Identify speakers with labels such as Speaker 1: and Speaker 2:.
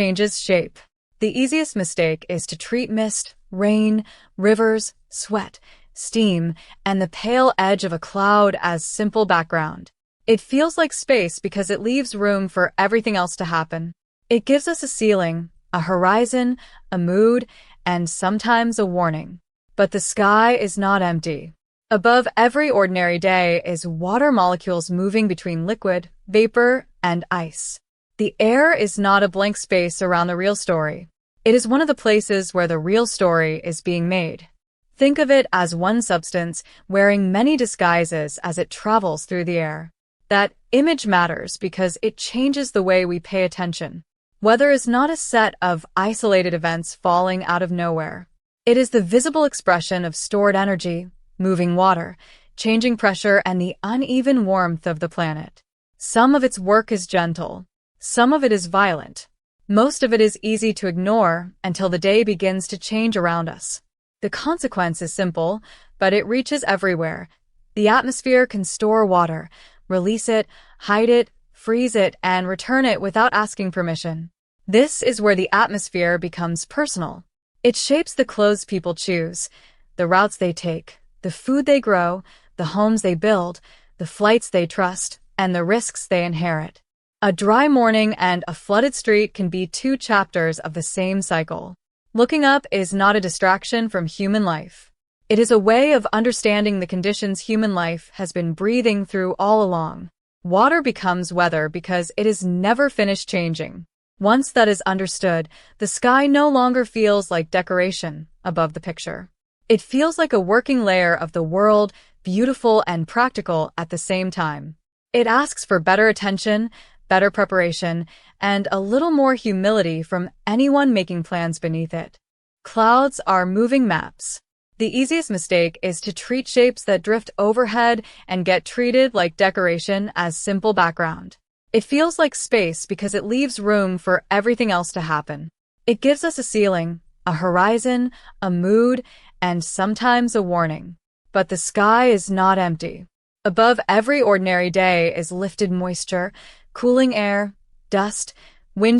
Speaker 1: changes shape. The easiest mistake is to treat mist, rain, rivers, sweat, steam, and the pale edge of a cloud as simple background. It feels like space because it leaves room for everything else to happen. It gives us a ceiling, a horizon, a mood, and sometimes a warning. But the sky is not empty. Above every ordinary day is water molecules moving between liquid, vapor, and ice. The air is not a blank space around the real story. It is one of the places where the real story is being made. Think of it as one substance wearing many disguises as it travels through the air. That image matters because it changes the way we pay attention. Weather is not a set of isolated events falling out of nowhere. It is the visible expression of stored energy, moving water, changing pressure, and the uneven warmth of the planet. Some of its work is gentle. Some of it is violent. Most of it is easy to ignore until the day begins to change around us. The consequence is simple, but it reaches everywhere. The atmosphere can store water, release it, hide it, freeze it, and return it without asking permission. This is where the atmosphere becomes personal. It shapes the clothes people choose, the routes they take, the food they grow, the homes they build, the flights they trust, and the risks they inherit. A dry morning and a flooded street can be two chapters of the same cycle. Looking up is not a distraction from human life. It is a way of understanding the conditions human life has been breathing through all along. Water becomes weather because it is never finished changing. Once that is understood, the sky no longer feels like decoration above the picture. It feels like a working layer of the world, beautiful and practical at the same time. It asks for better attention, better preparation, and a little more humility from anyone making plans beneath it. Clouds are moving maps. The easiest mistake is to treat shapes that drift overhead and get treated like decoration as simple background. It feels like space because it leaves room for everything else to happen. It gives us a ceiling, a horizon, a mood, and sometimes a warning. But the sky is not empty. Above every ordinary day is lifted moisture, cooling air, dust,